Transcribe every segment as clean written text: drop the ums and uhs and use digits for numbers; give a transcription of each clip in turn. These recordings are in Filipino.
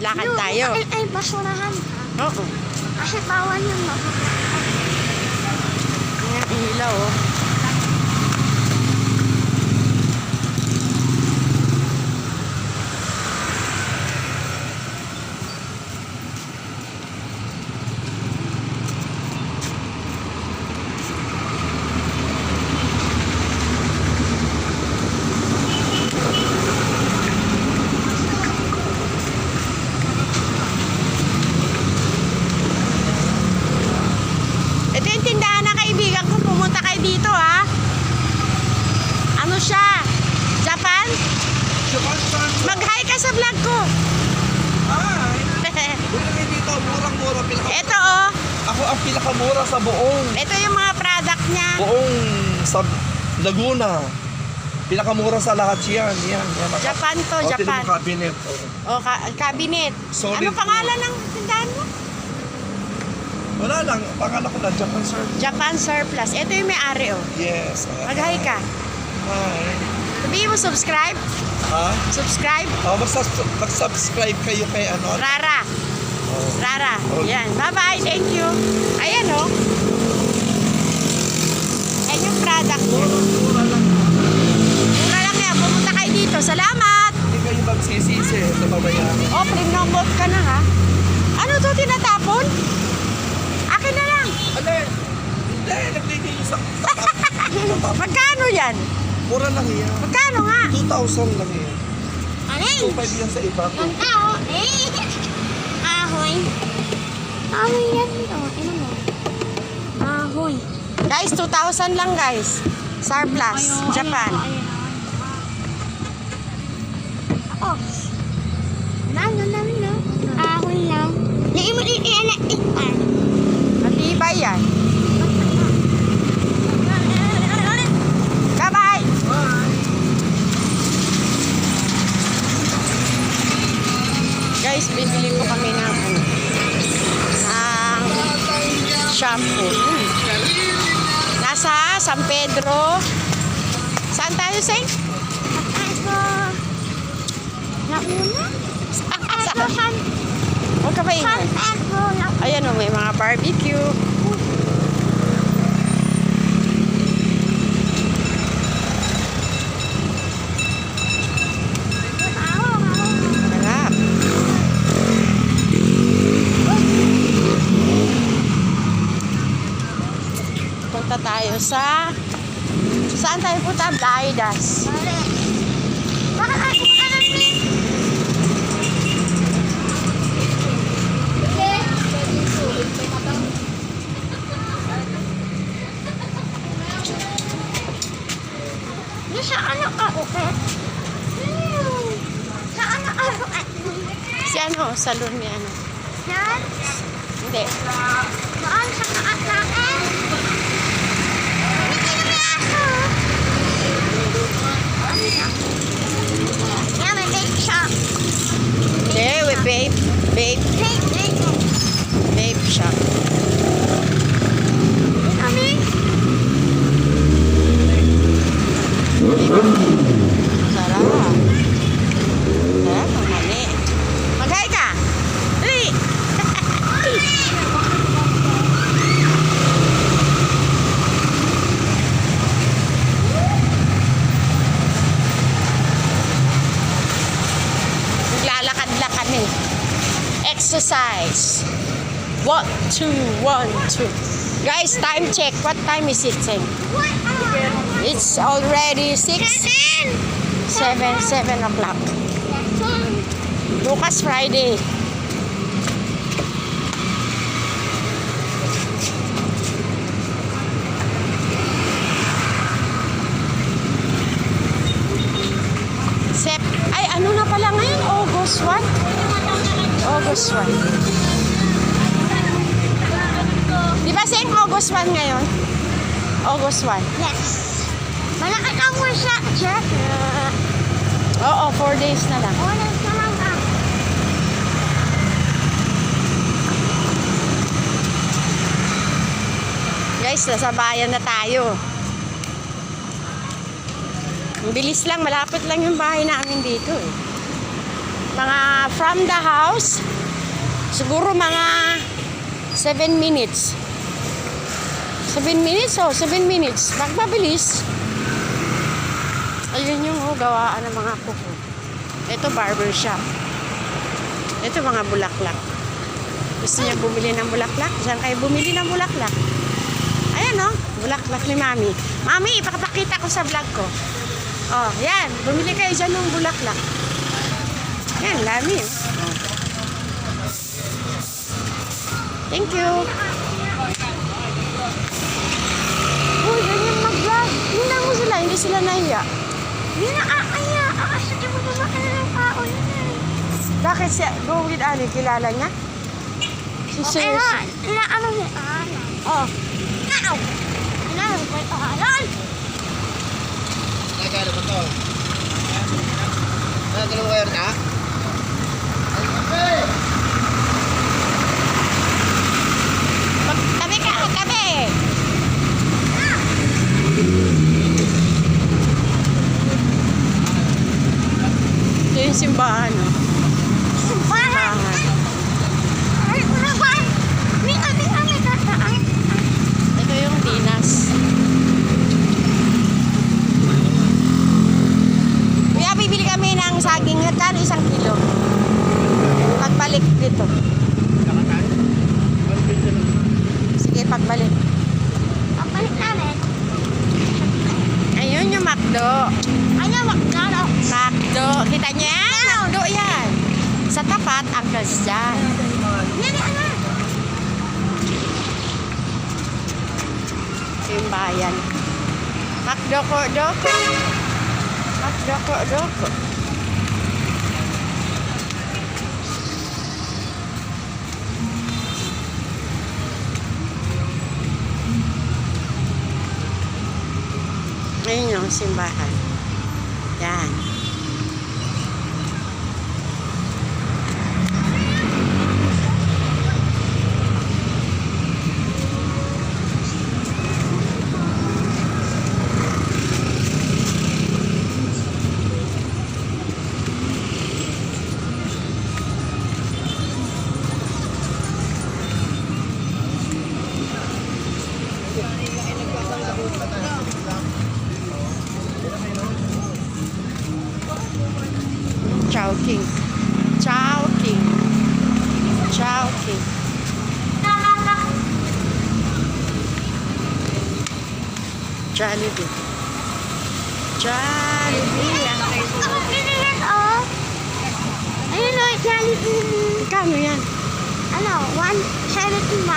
lakad tayo. Ay, basurahan ka. Oo. Kasi bawal yung mabuklat. Ang ilaw, oh. Ito yung tindahan na kaibigan ko. Pumunta kayo dito, ha? Ano siya? Japan? Mag-hi ka sa vlog ko. Ay, bumili dito, murang-mura. Ito, oh. Ako ang pinakamura sa buong Ito yung mga product niya. sa Laguna. Pinakamura sa lahat yan. Yan. Japan to, O, Japan. tingnan mo cabinet. O, cabinet. Solid Ano pangalan ng tindahan mo? Wala lang, pangalan ko na Japan Sir. Japan Surplus. Ito yung may-ari, oh. Yes. Mag-hi ka. Hi. Sabihin mo, subscribe. Ha? Subscribe. Mag-subscribe kayo kay ano? Rara. Oh. Rara. Oh. Yan. Bye-bye. Thank you. Ayan, oh. Ayan yung product niya. Mura lang. Mura lang yan. Pumunta kayo dito. Salamat. Hindi kayo magsisisi sa babayaran. Oh, pre-numbered ka na, ha? Ano to, tinatapon? Akin na lang. Alin? Hindi, naglilinis ako. Magkano yan? Mura lang yan. Magkano nga? 2,000 lang yan. Alin? 2,500 yan sa iba. Yung tao, ahoy. Ahoy yan dito. Ino mo. Ahoy. Guys, 2,000 lang, guys. Surplus. Japan. Ako. Ano namin na? Ahoy lang. Naimot iianak ipan. Matibay yan. Bye-bye. Guys, bibili ko kami ng shampoo. Nasa San Pedro. Saan tayo, Seng? Ako. Nauna? Saan? Huwag ka maingay. Ako. Ayan o, may mga barbecue. Harap. Punta tayo sa... Saan tayo punta? Blaidas. Bakit ako alam ni? Sa ano ka uket? Sa ano ka uket? Si ano, salon ni ano. Yan? Hindi. Doon sa kaat natin? Hindi na ako. Yan, may bake shop. Hindi, babe. Babe. Babe shop. Kami? Sarap. Sarap, ang mali. Mag-hi ka. Dali. Naglalakad-lakad eh. Exercise. 1, 2, 1, 2. Guys, time check. What time is it, Seng? It's already 7 o'clock. Lucas Friday. Ay, ano na pala ngayon? August 1? August 1. Di ba saying August 1 ngayon? August 1. Yes. Malaki ang workshop, Jeff. Oo, 4 days na lang. Wala na lang ako. Guys, nasa bayan na tayo. Ang bilis lang, malapit lang yung bahay namin dito eh. Mga from the house, siguro mga 7 minutes. 7 minutes? Oh, 7 minutes. Magpabilis. Ayun yung gawaan ng mga kuko. Ito barber shop. Ito mga bulaklak. Gusto niya bumili ng bulaklak? Diyan kayo bumili ng bulaklak. Ayan bulaklak ni Mami. Mami, ipapakita ko sa vlog ko. Oh, yan. Bumili kayo dyan ng bulaklak. Yan, lami. Oh. Thank you. Uy, ganyan mag-vlog. Hindi mo sila, hindi sila nahiya. Hindi na aaya. Sige mo naman ka na ng tao yun. Bakit siya, go with Ali, kilala niya? Si Okay Sis. na. Inaano niya? Oh, Now! Inaano ko yung pangalan? Nagkano ba to? Nagkano kayo na? tabi ka, tabi. Ito yung simbahan, Simbahan! Ay, unahan! May tataan. Ito yung dinas. Kuya, bibili kami ng saging. Kano 1 kilo? Pagbalik dito. Sige, pagbalik. Pagbalik namin. Ayun yung McDo. Ano, McDonald's? McDo. Kita niya? McDo yan. Sa tapat, Uncle's dyan. Yan, ano? Ito yung bayan. McDo ko, doko. McDo ko, doko. Ayun yung simbahan. Yan. Chowking. Chowking. Chowking. Jollibee. Jollibee. Ako pinili oh. Ayun o, Jollibee. Kano yan? Ano, 179.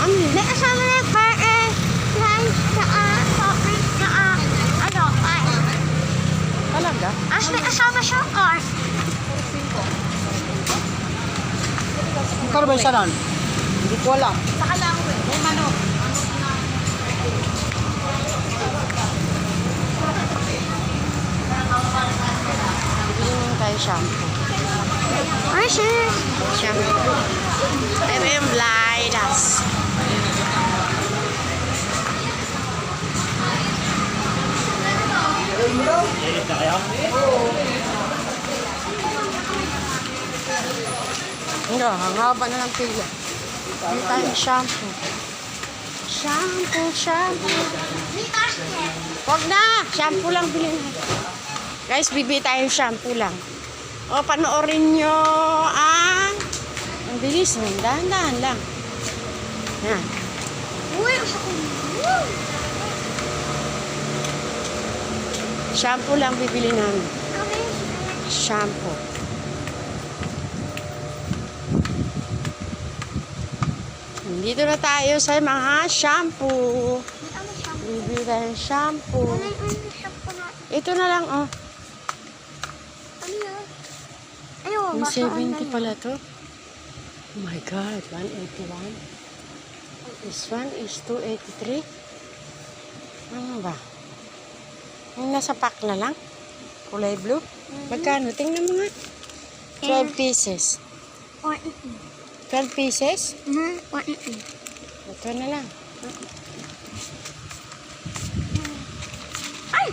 Ano yun? May kasama na burger, fries, soft drinks, ano, fries. Talaga? As may kasama siyang car. Magkano ba isa nun? Hindi ko alam. Saka lang, may manok. Bili naman tayo shampoo. Ay, sis. Shampoo. Ito yung Blidas. Hindi, ang haba na ng pila. Bili tayong shampoo. Shampoo. Wag na! Shampoo lang bilhin. Guys, bibili tayong shampoo lang. O, panoorin nyo ang bilis. Dahan-dahan lang. Yan. Uy, gusto ko. Shampoo lang bibili namin. Shampoo. Dito na tayo sa mga shampoo. Bibili tayong shampoo. Ito na lang, oh. Ayun, Yung basta 70 pala to. Oh my God, 181. This one is 283. Ano ba? Yung nasa pack na lang. Kulay blue. Magkano? Tingnan mo nga. 12 pieces. 12 pieces? Ito na lang. Ay!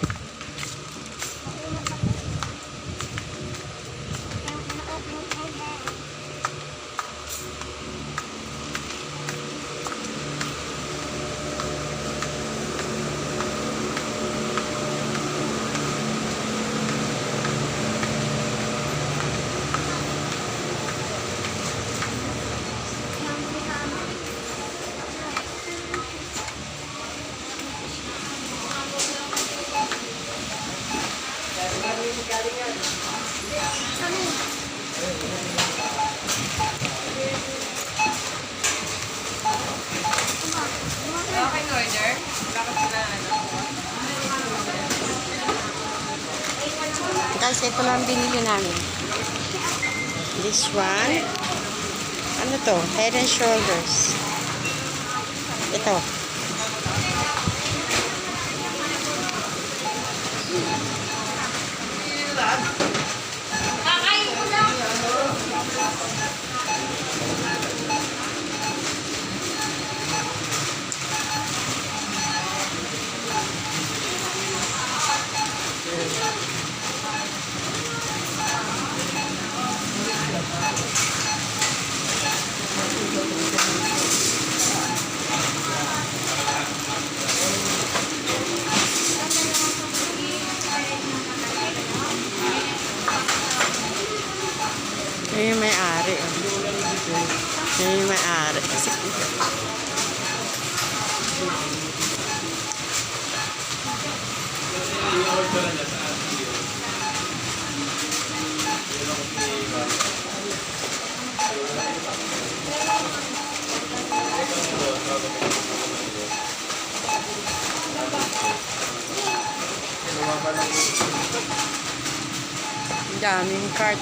guys, ito lang binili namin. This one. Ano to? Head and Shoulders. Ito. Yan yung may-ari. Yan yung may-ari. Ang daming cart.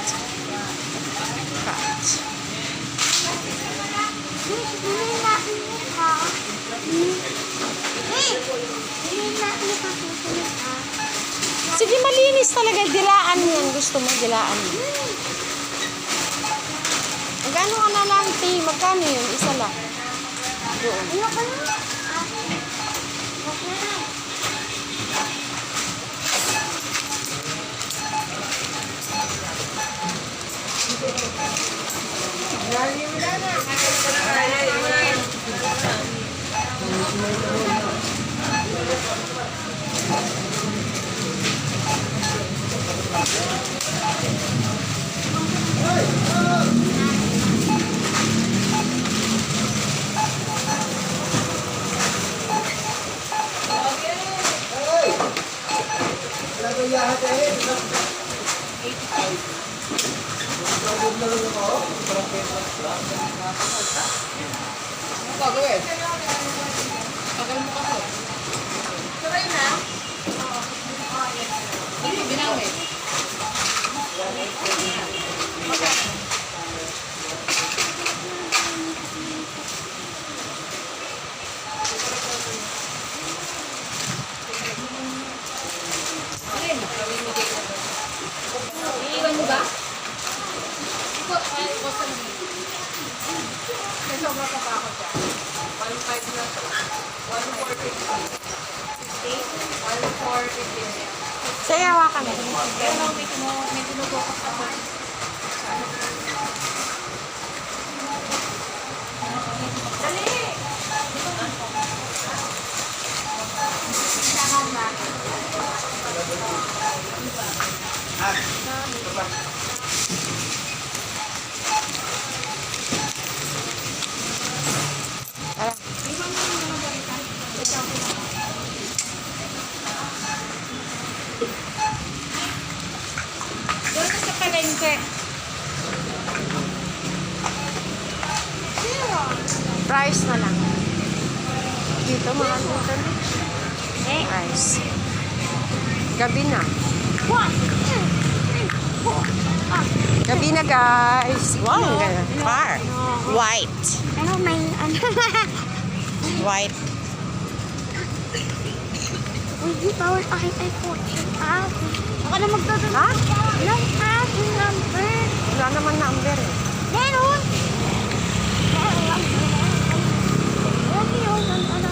Sige, malinis talaga. Dilaan mo yan. Gusto mo, dilaan mo. Magkano ka na lang, T? Magkano yun? Isa lang. Doon. Iwan mo ba? Sayawa kami. May tinutukos ako. Dali! Saan ba? Tara. Doon ka sa palengke. Price na lang. Dito, mga dito na. Price. Gabi na. Gabi na, guys. Wow, ang ganda. Car. White. Ano may ano? White. Uy, di bawal kahit ay fortune app. Ako na magdodon. Ha? Ilang ating number? Wala naman number eh. Meron! Meron. Lagi yun. Ano?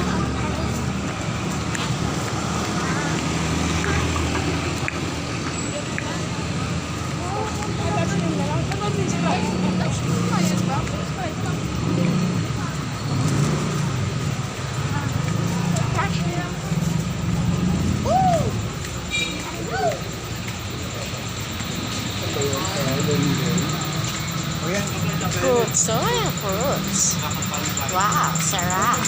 Fruits. Oh, yeah, fruits. Wow, sarap.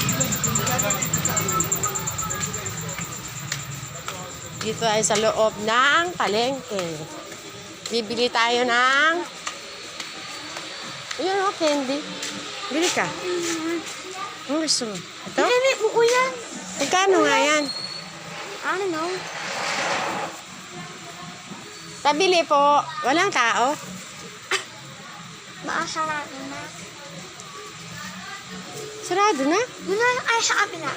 Dito ay sa loob ng palengke. Bibili tayo ng... Ayun, oh, candy. Bili ka. Ano gusto mo? Ito? Hindi, buko yan. Magkano nga yan? I don't know. Pabili po. Walang tao. Baka sarado na. Sarado na. Doon na, ay, sa kabila.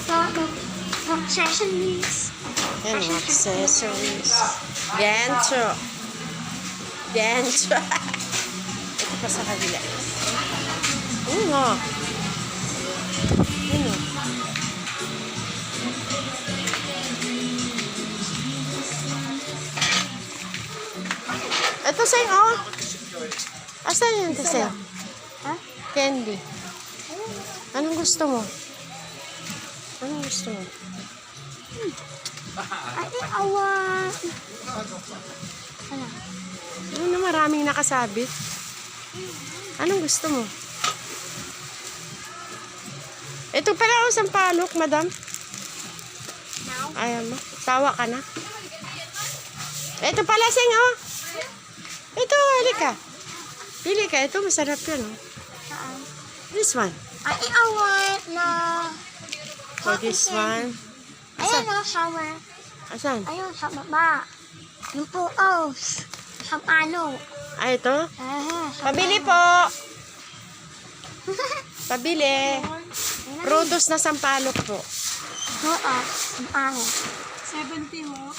Sa accessories. Yan, mga accessories. Gancho. Gancho. Ito pa sa kabila. Oo. Ano? Ito sa'yo, oh. Asan yun ito sa'yo? Ha? Candy. Anong gusto mo? Anong gusto mo? Ate, awan. Ano? Ano na maraming nakasabit? Anong gusto mo? Ito pala ang sampalok, madam. Ayaw mo. Tawa ka na. Ito pala, Sing, oh. Ito, halika. Pili ka. Ito, masarap yan, oh. Saan? This one. Ate, awan na. So, this one. Ayan o, shower. Asan? Ayun, sa baba. Yung puos. Sa palo. Ah, ito? Sa Pabili po. Pabili. Produce na sampalok po. Puos. Sa palo. 70 ho.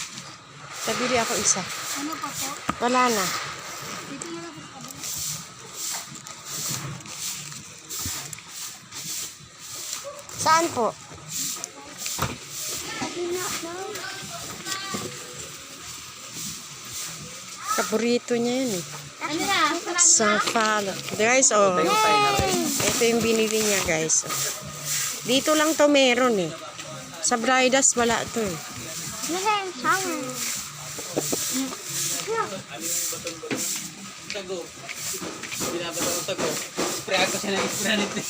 Pabili ako isa. Ano pa po? Wala na. Dito na lang po. Saan po? Paborito niya yun eh. Ano na? Sampalok. Guys, oh. Ito yung binili niya, guys. Oh. Dito lang to meron eh. Sa Bridas wala to eh. Ayan, shower. Tago. Binabato ko tago. Sprayan ko siya ng sprayan nito.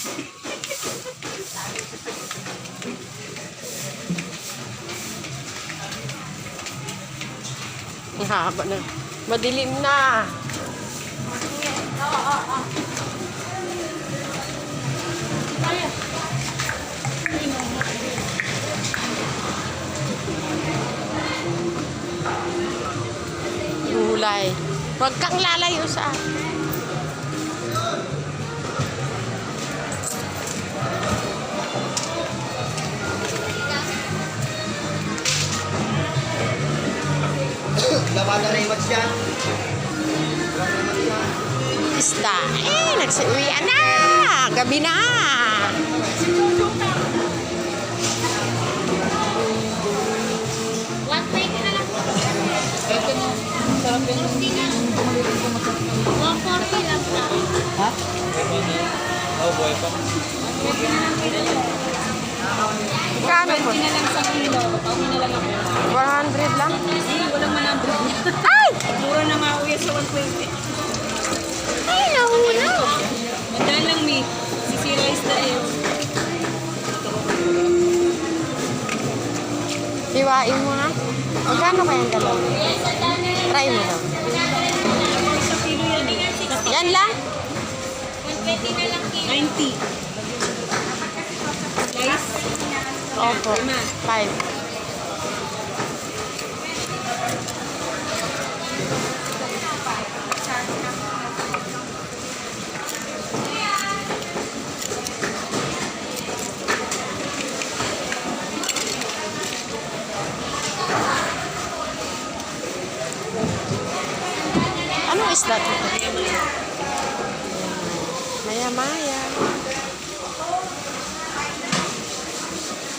Ang haba na. Madilim na. Gulay. Huwag kang lalayo sa akin. Laban na rin yan. Isda. Nagsiuwian na. Gabi na. Oh, boy pa. Kano po? na lang sa kilo. Pauwi na lang ako. 100 lang? Walang manabot niya. Ay! Mura na mauwi sa 120. Ay, nahulog. Mandaan lang, Mi. Sisira is tayo. Hiwain mo ha. Magkano kayang dalawa? Try mo daw. Sa kilo yan. Yan lang? 90. Slice. Opo. 5. Anong isda to? Maya-maya.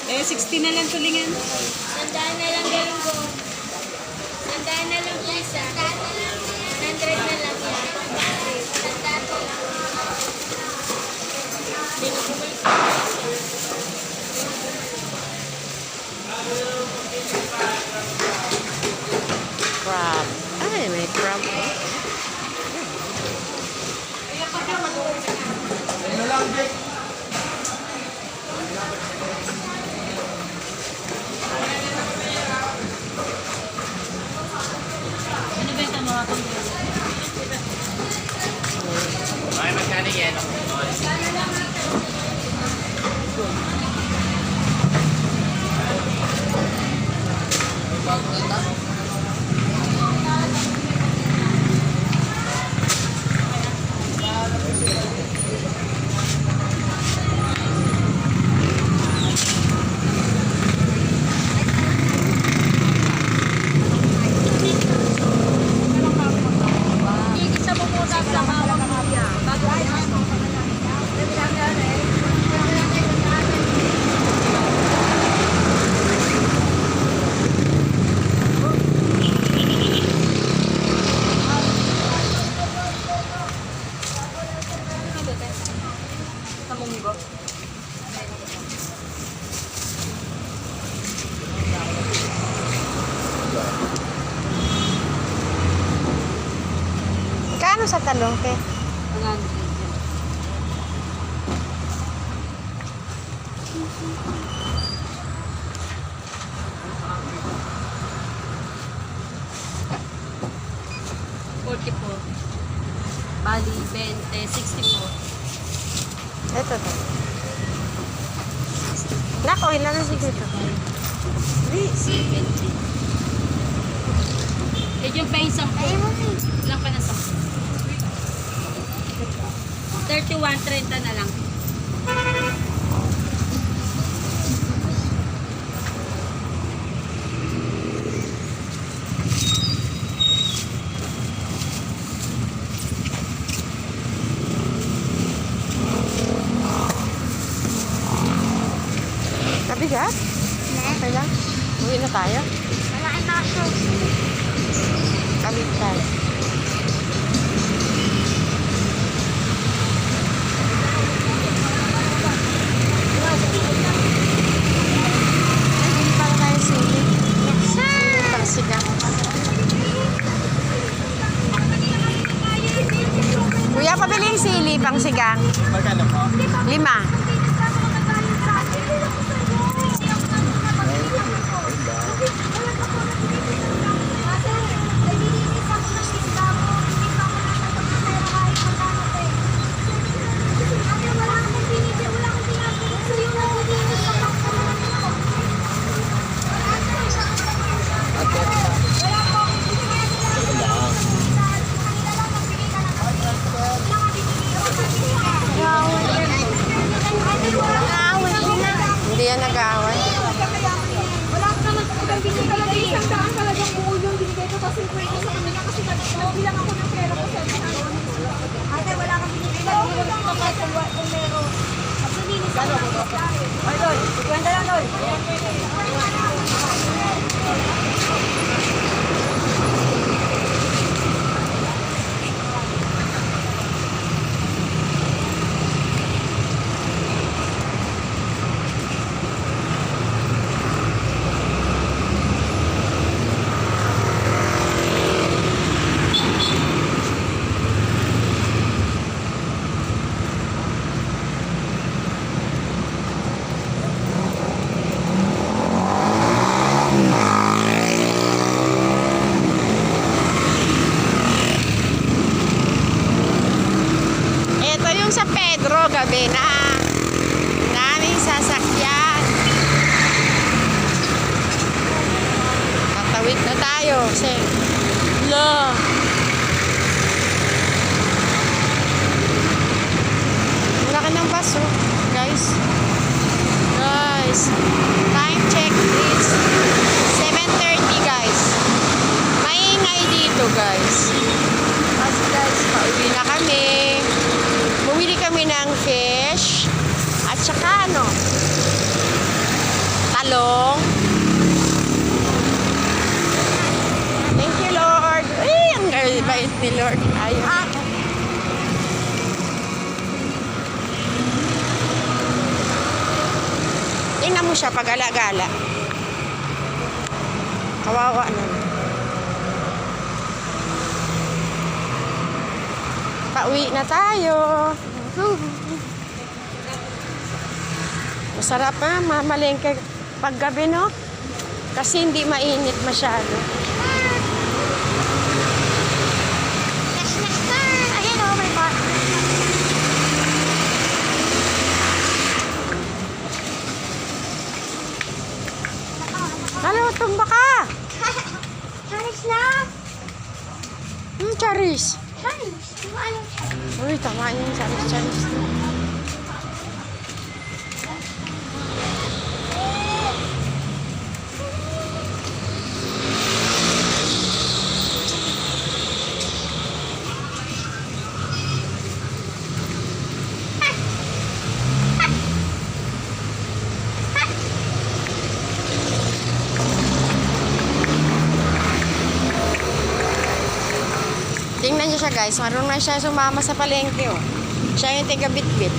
Eh, 60 na lang tulingan. Sandaan na lang galing ko. Sandaan na lang isa. 100 na lang yan. Sandaan na lang. Crab. Ay, may crab. Ano lang, Jake? Ano ba ito mga pang-gulo? Ay, magkano yan? sa munggo. Kano sa talong, te? 100. Bali, 20, 64. Ito to. Nako, ilan na sige ito? 70. Eh, yung pa isang po. Ilang pa na sa 31, 30 na lang. Kabigat? Okay lang. Uwi na tayo. Malaki na siya. Kabit tayo. Ay, para tayo sili. Sili pang sigang. Kuya, pabili yung sili pang sigang. Magkano po? 5. Hindi yan nag-aaway. Wala ka naman. Binigay talaga isang daan talagang buo yung binigay ko kasi pwede sa kanila kasi nagbilang ako ng pera ko sa ate, wala kang binigay na binigay ko pa sa kung meron. At nilinis ako ng pagkain. Ay, Doy. Kwenta lang, Doy. Ito yung sa Pedro gabi na daming sasakyan. Tatawid na tayo. Lo. Wala ka ng baso, guys. Guys, time check is 7:30, guys. Maingay dito, guys. Kasi guys, pauwi na kami. Bumili kami ng fish at saka ano, talong. Thank you, Lord. Ay, ang bait ni Lord. Ayun. Tingnan mo siya pag ala-gala. Kawawa na. Pauwi na tayo. Masarap na, mamalengke paggabi, no? Kasi hindi mainit masyado. Ayan o, may bot. Ano, tumba ka! Charis na! Charis. Charis! Ano? Uy, tama yung charis. Tingnan niyo siya, guys. Marunong na siya sumama sa palengke, oh. Siya yung tiga-bit-bit.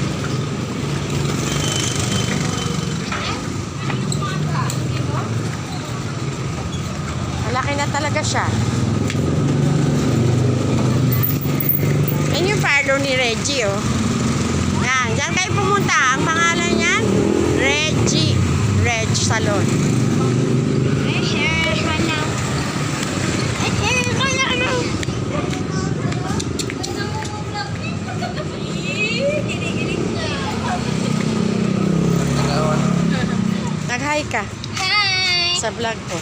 talaga siya. Yan yung parlor ni Reggie, oh. Yan, dyan kayo pumunta. Ang pangalan niyan, Reggie. Reg Salon. Nag-hi ka Hi! sa vlog ko.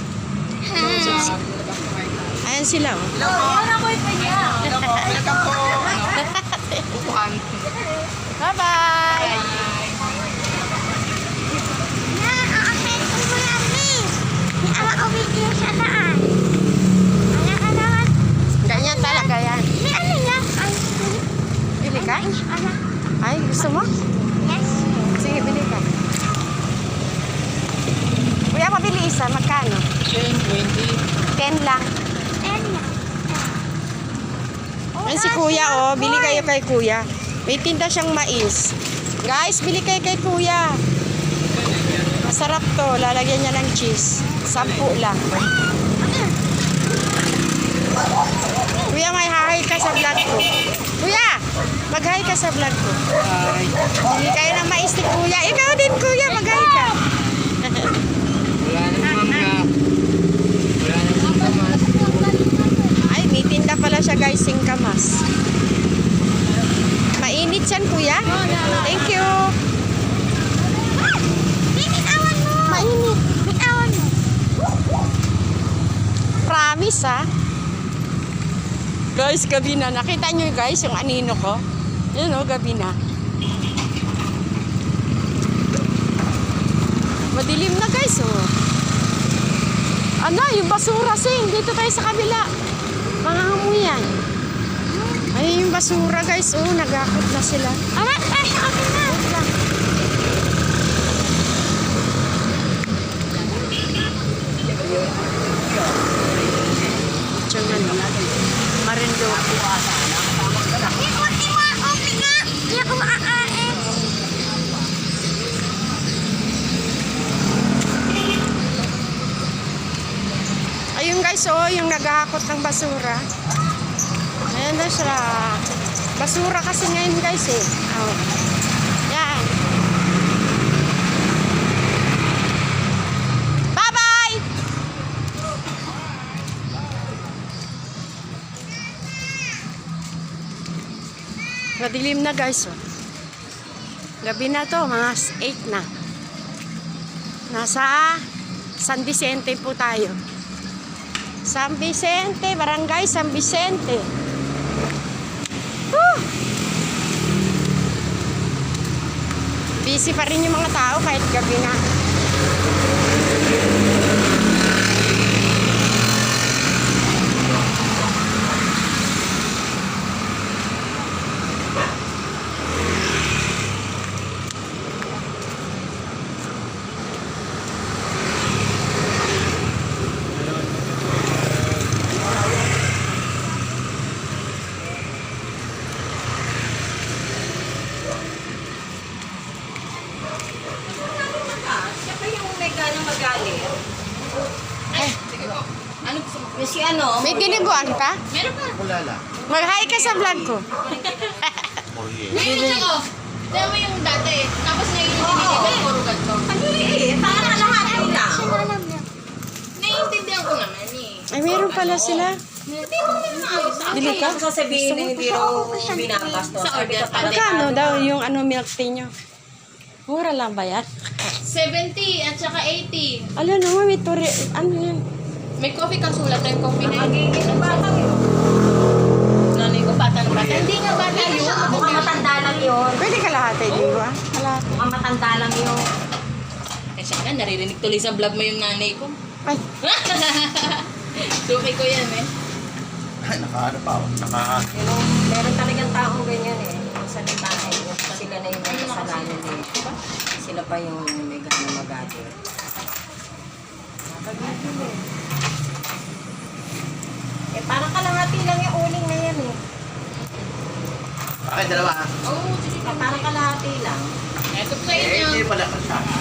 Ayan sila, oh. Ano ko pa niya? Welcome po. Upuan. Bye-bye! Ganyan talaga yan. Bili ka? Ay, gusto mo? Sige, bili ka. Kuya, pabili isa. Magkano? 10, 20. 10 lang. Yan si kuya, oh. Bili kayo kay kuya. May tinda siyang mais. Guys, bili kayo kay kuya. Masarap to. Lalagyan niya ng cheese. 10 lang. Kuya, may hi ka sa vlog ko. Kuya, mag-hi ka sa vlog ko. Hi. Bili kayo ng mais ni kuya. Ikaw din, kuya. Mag-hi ka. Wala na mangga. Wala na singkamas. Ay, may tinda pala siya, guys. Singkamas. Mainit yan, kuya. Thank you. Mainit. Promise, ha? Guys, gabi na. Nakita nyo, guys, yung anino ko? Yun, oh, gabi na. Madilim na, guys, oh. Ano, yung basura, sing. Dito tayo sa kabila. Mangangamoy yan. Ay, yung basura, guys, oh. Nagakot na sila. Awa, ay, okay na. Wait lang. Diyan nga, no? Marindoki. Ayun guys, oh, yung naghahakot ng basura. Ayan na siya. Basura kasi ngayon guys eh. Oh. Yan. Bye-bye! Madilim na guys, oh. Gabi na to, mga 8 na. Nasa San Vicente po tayo. San Vicente, Barangay San Vicente. Woo! Busy pa rin yung mga tao kahit gabi na. Si ano? May tiniguan ka? Meron pa. Wala lang. Mag-hi ka sa vlog ko. Ngayon ako. Dahil mo yung dati. Tapos ngayon yung tinigil. Puro ganito. Ano eh? Parang kalahati lang. Naiintindihan ko naman eh. Ay, meron pala sila. Hindi mo naman ayos. Bili ka? Sasabihin na hindi raw binabasto. Sa order pa. Magkano daw yung ano milk tea nyo? Mura lang ba yan? 70 at saka 80. Alam naman, may turi... Ano yan? May coffee kang sulat tayong coffee na yun. Magiging ng bata yun. Nanay ko bata na bata. Hindi nga bata yun. Mukhang matanda lang yun. Pwede kalahati, di ba? Kalahati. Mukhang matanda lang yun. Eh siya na, naririnig tuloy sa vlog mo yung nanay ko. Ay, Suki ko yan eh. Ay, nakaano pa ako. Yung meron talagang taong ganyan eh. Sa libahay, sila na yung kasalanan eh. Sila pa yung may gano'ng magati. Eh, parang kalahati lang yung uling na yan eh. Bakit dalawa? Oo, sige Eh, parang kalahati lang. Eto sa Eh, inyo. hindi pala kasama.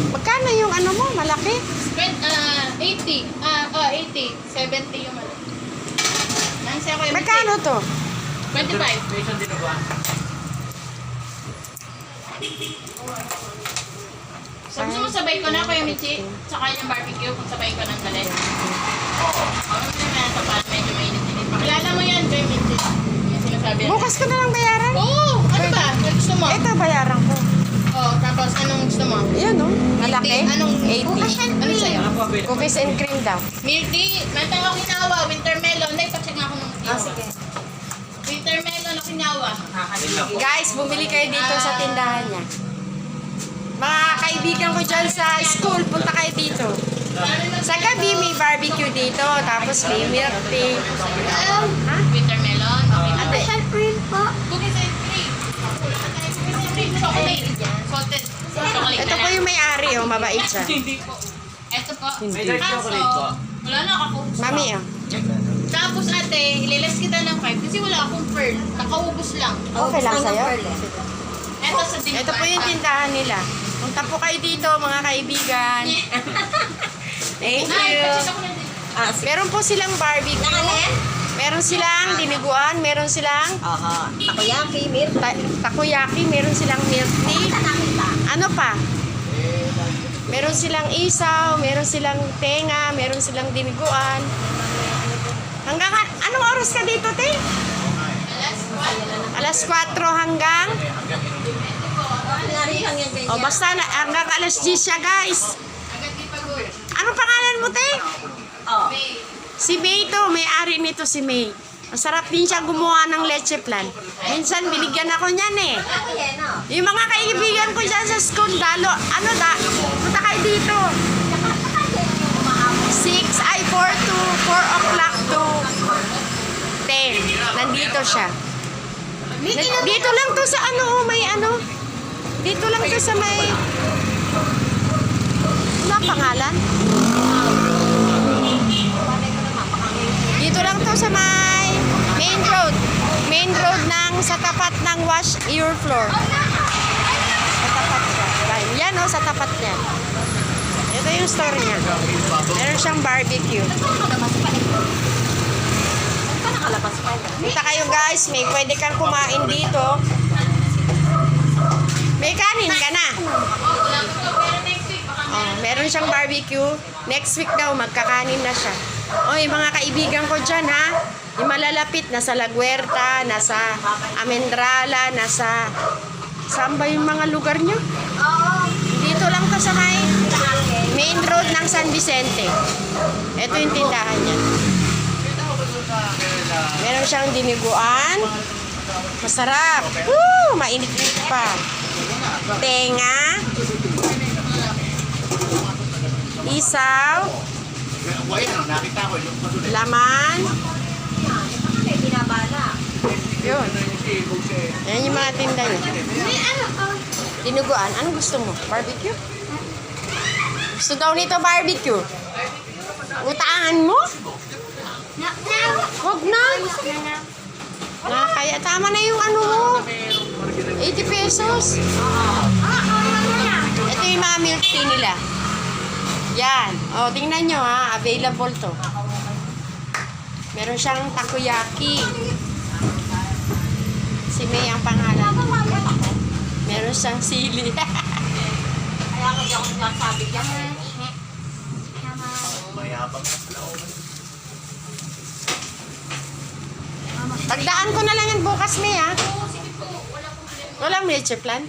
magkano yung ano mo? Malaki? 80. 80. 70 yung ano. Nansi ako yung Magkano to? 25. May isang dinuguan. So, gusto mo sabay ko na Kuya Michi? Tsaka yung barbecue kung sabay ko ng galit. Oo. Ano naman ito pa? Medyo mainit-init. Pakilala mo yan, Kuya Michi. Yung sinasabi yan. Bukas ko na lang bayaran. Oo! Ano ba? Ano gusto mo? Ito, bayaran ko. Oo, tapos anong gusto mo? Yan oh, malaki. 80. Anong 80. Ano sa'yo? Cookies and cream daw. Milk tea. Mantang Okinawa, winter melon. Naipacheck nga ako ng Sige. winter melon Okinawa. Guys, bumili kayo dito sa tindahan niya. Mga kaibigan ko dyan sa school, punta kayo dito. Sa gabi may barbecue dito, tapos may milk tea. Ha? Winter melon. Ate, Cookies and cream. Cookies and cream. Chocolate. Salted. Chocolate. ito po yung may-ari, oh, mabait siya. Hindi po. Ito po. May dark chocolate po. Wala na ako. Mami, oh. Tapos ate, ililas kita ng 5 kasi wala akong pearl. Nakaubos lang. Okay lang sa'yo? Ito sa dinuguan. Ito po yung tindahan nila. Punta po kayo dito, mga kaibigan. Thank Ay, you. pacheck ako na din. Meron po silang barbecue. Meron silang diniguan, meron silang Aha. Takoyaki, milk. takoyaki, meron silang milk tea. Ano pa? Meron silang isaw, meron silang tenga, meron silang diniguan. Hanggang, anong oras ka dito, te? Alas 4 hanggang? Pinarihan yan ganyan. O basta hanggang alas 10 siya, guys. Agad di pagod. Anong pangalan mo, te? Oh. Si May to, may-ari nito si May. Masarap din siya gumawa ng leche plan. Minsan binigyan ako niyan eh. Ayan, oh. Yung mga kaibigan ko dyan sa school, punta kayo dito. 4 o'clock to 10. Nandito siya. Dito lang to sa ano, may ano. Dito lang to sa may... Ano ang pangalan? Dito lang to sa may main road. Main road ng sa tapat ng wash your floor. Sa tapat siya. Yan o, sa tapat niya. Ito yung store niya. Meron siyang barbecue. Punta kayo guys, may pwede kang kumain dito. May kanin ka na. Oh, meron siyang barbecue. Next week daw, magkakanin na siya. Oy, mga kaibigan ko dyan ha. Yung malalapit, nasa La Huerta, nasa Amendrala, nasa... Saan ba yung mga lugar nyo? Dito lang to sa may main road ng San Vicente. Ito yung tindahan niya. Meron siyang diniguan. Masarap. Woo! Mainit-init pa. Tenga. Isaw. Laman. Yun. Yan yung mga tinda niya. Dinuguan. Anong gusto mo? Barbecue? Gusto daw nito barbecue. Utahan mo? Huwag na. Kaya tama na yung ano mo. 80 pesos. Ito yung mga milk tea nila. Yan. O, tingnan nyo ha. Available to. Meron siyang takoyaki. Si May ang pangalan. Meron siyang sili. Kaya ako di ako nagsasabi dyan. Pagdaan ko na lang yan bukas, May ha. Walang leche plan.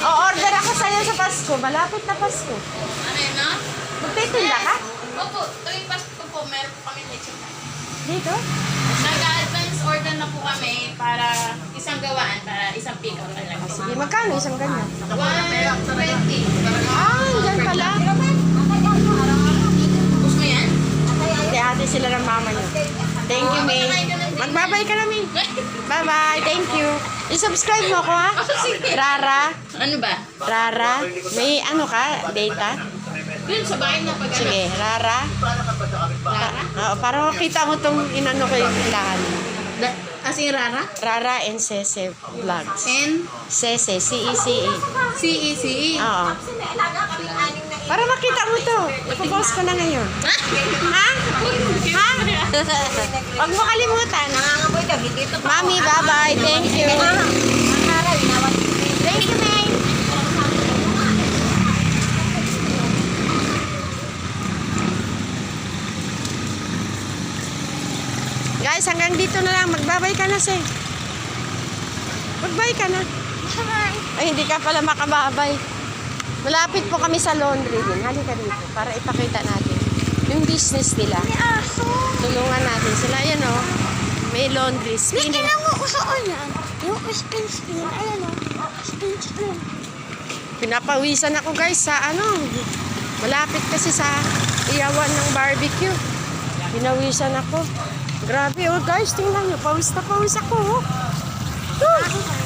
O-order ako sa'yo sa Pasko. Malapit na Pasko. Ano yun na? Magtitinda ka? Opo, tuwing Pasko po, meron po kami leche plan. Dito? Nag-advance order na po kami para isang gawaan, para isang pick-up talaga. Sige, magkano isang ganyan? 120. Ah, dyan pala. Gusto mo yan? Ate sila ng mama niyo. Thank you, May. Magbabay ka na, May. Bye-bye. Thank you. I-subscribe mo ako, ha? Rara. Ano ba? Rara. May ano ka? Data? Yun, sa bahay na pag ano. Sige, Rara. Para makita mo itong inano ko yung tindahan. As in Rara? Rara and Cece Vlogs. N? Cece, C-E-C-E. C-E-C-E. Oo. Para makita mo to. Ipopost ko na ngayon. Ha? Ha? Ha? Huwag mo kalimutan. Nangangamoy ka, dito pa. Mami, bye-bye. Thank you. Thank you, May. Guys, hanggang dito na lang. Magbabay ka na, Say. Magbay ka na. Ay, hindi ka pala makababay. Malapit po kami sa laundry din. Halika dito para ipakita natin yung business nila. Tulungan natin sila. Ayan o. May laundry. Spinning. ko sa ulan. Yung spin. Ayan o. Spin. Pinapawisan ako guys sa ano. Malapit kasi sa iyawan ng barbecue. Pinawisan ako. Grabe oh guys. Tingnan nyo. Pawis na pawis ako. Oh.